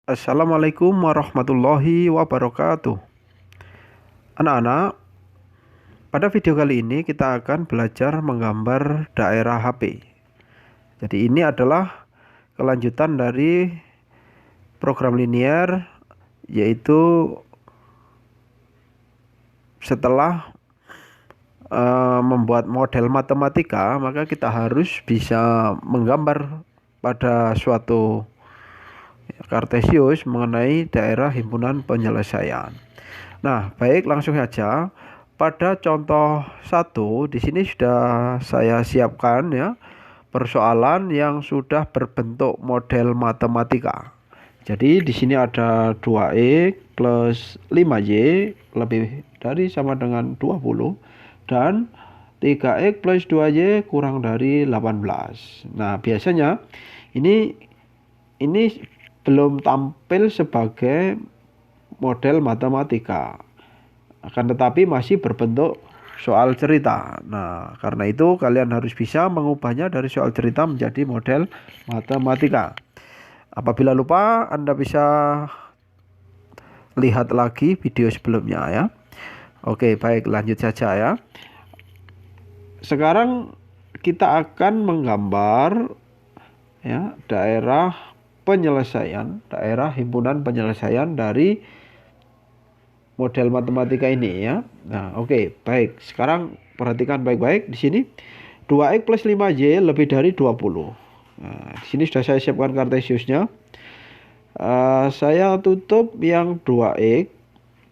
Assalamualaikum warahmatullahi wabarakatuh. Anak-anak, pada video kali ini kita akan belajar menggambar daerah HP. Jadi ini adalah kelanjutan dari program linear, yaitu setelah membuat model matematika, maka kita harus bisa menggambar pada suatu kartesius mengenai daerah himpunan penyelesaian. Nah, baik, langsung saja. Pada contoh 1 di sini sudah saya siapkan ya persoalan yang sudah berbentuk model matematika. Jadi di sini ada 2x plus 5y lebih dari sama dengan 20 dan 3x plus 2y kurang dari 18. Nah, biasanya ini belum tampil sebagai model matematika, akan tetapi masih berbentuk soal cerita. Nah, karena itu kalian harus bisa mengubahnya dari soal cerita menjadi model matematika. Apabila lupa, Anda bisa lihat lagi video sebelumnya ya. Oke, baik, lanjut saja ya. Sekarang kita akan menggambar ya daerah penyelesaian, daerah himpunan penyelesaian dari model matematika ini ya. Nah, oke, baik. Sekarang perhatikan baik-baik di sini. 2x plus 5y lebih dari 20. Nah, di sini sudah saya siapkan kartesiusnya. Saya tutup yang 2x.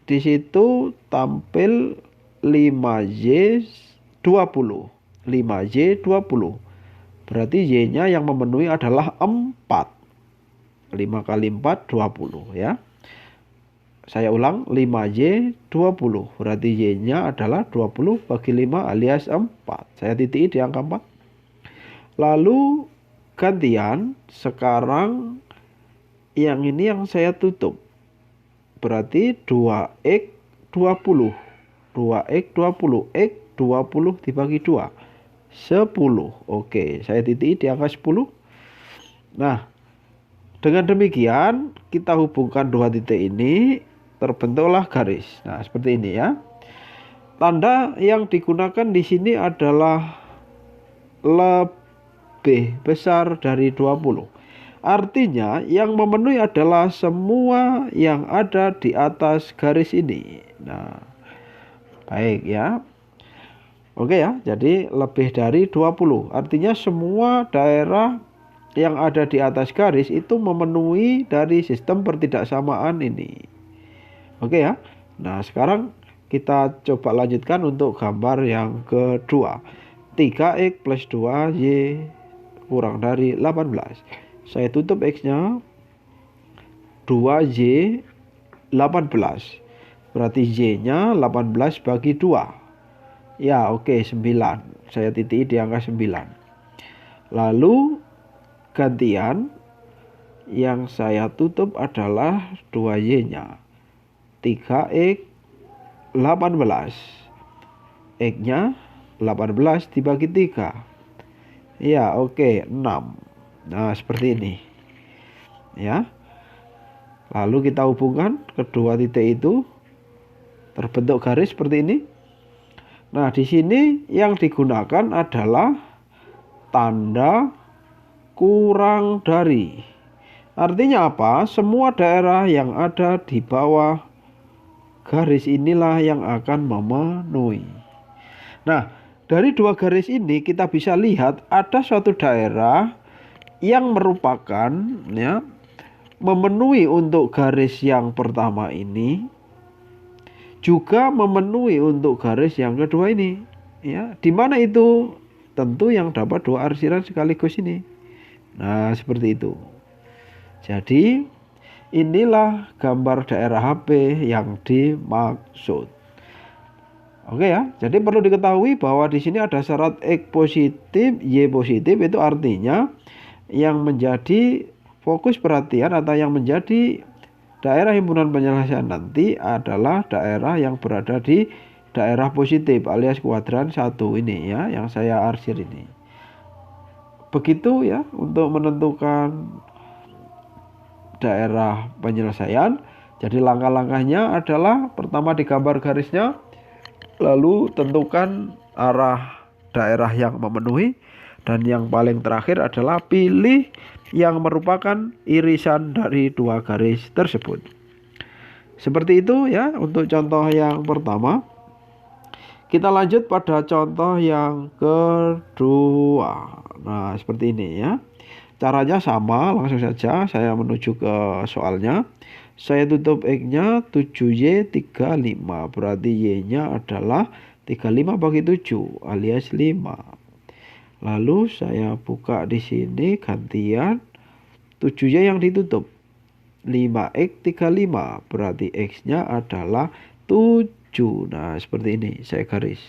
Di situ tampil 5y 20. 5y 20. Berarti y-nya yang memenuhi adalah 4. 5 kali 4 20 ya. Saya ulang, 5y 20. Berarti y-nya adalah 20 bagi 5 alias 4. Saya titiki di angka 4. Lalu gantian, sekarang yang ini yang saya tutup. Berarti 2x 20. 2x 20. X 20 dibagi 2. 10. Oke, saya titiki di angka 10. Nah, dengan demikian kita hubungkan dua titik ini, terbentuklah garis. Nah, seperti ini ya. Tanda yang digunakan di sini adalah lebih besar dari 20. Artinya yang memenuhi adalah semua yang ada di atas garis ini. Nah, baik ya. Oke ya, jadi lebih dari 20. Artinya semua daerah yang ada di atas garis itu memenuhi dari sistem pertidaksamaan ini. Oke ya. Nah, sekarang kita coba lanjutkan untuk gambar yang kedua. 3x plus 2y kurang dari 18. Saya tutup x-nya. 2y 18. Berarti y-nya 18 bagi 2. Ya, oke, 9. Saya titiki di angka 9. Lalu gantian yang saya tutup adalah 2y-nya. 3x 18. X-nya 18 dibagi 3. Ya, oke, 6. Nah, seperti ini. Ya. Lalu kita hubungkan kedua titik itu, terbentuk garis seperti ini. Nah, di sini yang digunakan adalah tanda kurang dari. Artinya apa? Semua daerah yang ada di bawah garis inilah yang akan memenuhi. Nah, dari dua garis ini kita bisa lihat ada suatu daerah yang merupakan ya memenuhi untuk garis yang pertama ini, juga memenuhi untuk garis yang kedua ini. Ya, di mana itu? Tentu yang dapat dua arsiran sekaligus ini. Nah, seperti itu. Jadi, inilah gambar daerah HP yang dimaksud. Oke ya, jadi perlu diketahui bahwa di sini ada syarat X positif, Y positif, itu artinya yang menjadi fokus perhatian atau yang menjadi daerah himpunan penyelesaian nanti adalah daerah yang berada di daerah positif alias kuadran 1 ini ya, yang saya arsir ini. Begitu ya untuk menentukan daerah penyelesaian. Jadi langkah-langkahnya adalah pertama digambar garisnya, lalu tentukan arah daerah yang memenuhi, dan yang paling terakhir adalah pilih yang merupakan irisan dari dua garis tersebut. Seperti itu ya untuk contoh yang pertama. Kita lanjut pada contoh yang kedua. Nah, seperti ini ya. Caranya sama, langsung saja saya menuju ke soalnya. Saya tutup X-nya 7Y 35. Berarti Y-nya adalah 35 bagi 7 alias 5. Lalu saya buka di sini gantian 7Y yang ditutup. 5X 35. Berarti X-nya adalah 7. Nah, seperti ini saya garis.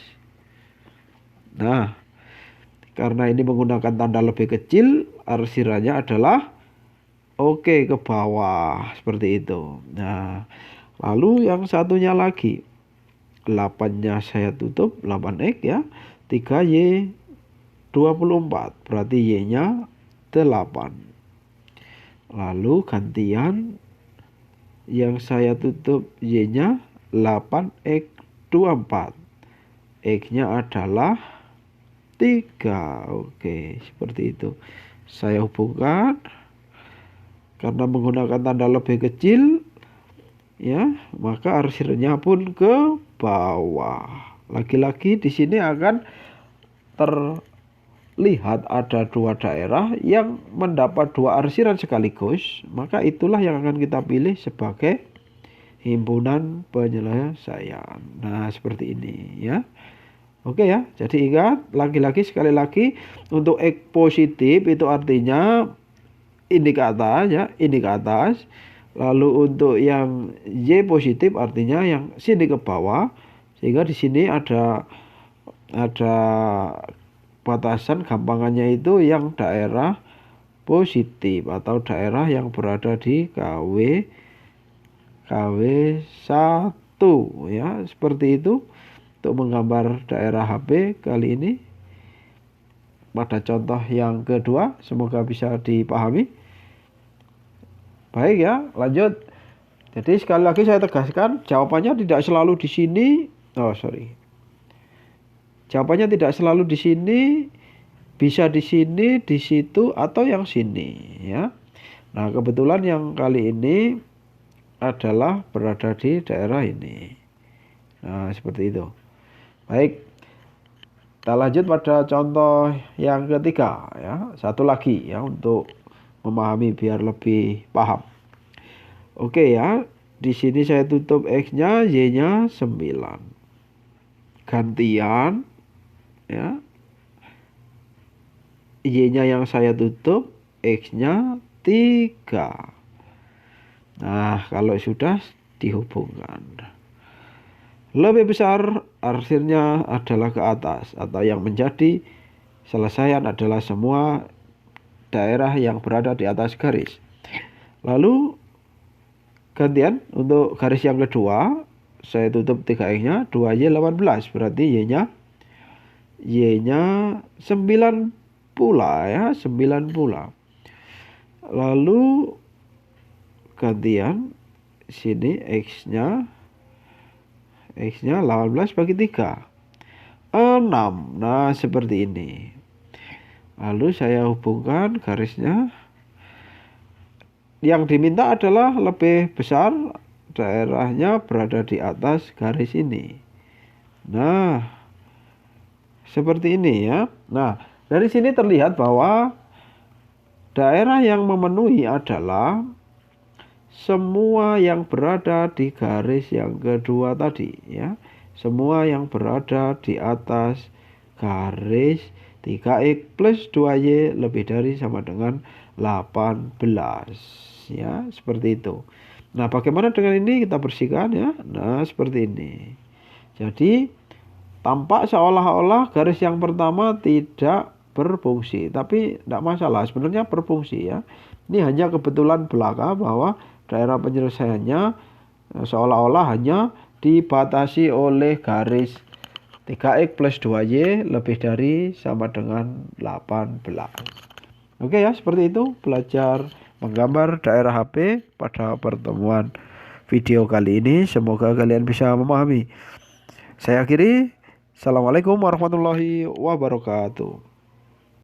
Nah, karena ini menggunakan tanda lebih kecil, arsirannya adalah oke ke bawah. Seperti itu. Nah, lalu yang satunya lagi. 8-nya saya tutup, 8X ya. 3Y 24. Berarti Y-nya 8. Lalu gantian yang saya tutup Y-nya 8X 24. X-nya adalah 3. Oke, seperti itu. Saya hubungkan karena menggunakan tanda lebih kecil ya, maka arsirnya pun ke bawah. Lagi-lagi di sini akan terlihat ada dua daerah yang mendapat dua arsiran sekaligus, maka itulah yang akan kita pilih sebagai himpunan penyelesaian. Nah, seperti ini ya. Oke ya, jadi ingat lagi-lagi sekali lagi untuk X positif itu artinya ini ke atas ya, ini ke atas. Lalu untuk yang Y positif artinya yang sini ke bawah. Sehingga di sini ada batasan gampangannya itu yang daerah positif atau daerah yang berada di KW1 ya, seperti itu. Untuk menggambar daerah HP kali ini pada contoh yang kedua, semoga bisa dipahami. Baik ya, lanjut. Jadi sekali lagi saya tegaskan, jawabannya tidak selalu di sini. Jawabannya tidak selalu di sini, bisa di sini, di situ, atau yang sini ya. Nah, kebetulan yang kali ini adalah berada di daerah ini. Nah, seperti itu. Baik, kita lanjut pada contoh yang ketiga ya. Satu lagi ya untuk memahami biar lebih paham. Oke ya, di sini saya tutup X-nya, Y-nya 9. Gantian ya. Y-nya yang saya tutup, X-nya 3. Nah, kalau sudah dihubungkan. Lebih besar arsirnya adalah ke atas, atau yang menjadi selesaian adalah semua daerah yang berada di atas garis. Lalu gantian untuk garis yang kedua, saya tutup 3X-nya 2Y 18. Berarti Y-nya 9 pula ya, 9 pula. Lalu gantian sini X-nya 18 bagi 3. 6. Nah, seperti ini. Lalu saya hubungkan garisnya. Yang diminta adalah lebih besar daerahnya berada di atas garis ini. Nah, seperti ini ya. Nah, dari sini terlihat bahwa daerah yang memenuhi adalah semua yang berada di garis yang kedua tadi ya. Semua yang berada di atas garis 3X plus 2Y lebih dari sama dengan 18 ya, seperti itu. Nah, bagaimana dengan ini? Kita bersihkan ya. Nah, seperti ini. Jadi tampak seolah-olah garis yang pertama tidak berfungsi, tapi tidak masalah, sebenarnya berfungsi ya. Ini hanya kebetulan belaka bahwa daerah penyelesaiannya seolah-olah hanya dibatasi oleh garis 3X plus 2Y lebih dari sama dengan 18. Oke ya, seperti itu belajar menggambar daerah HP pada pertemuan video kali ini. Semoga kalian bisa memahami. Saya akhiri. Assalamualaikum warahmatullahi wabarakatuh.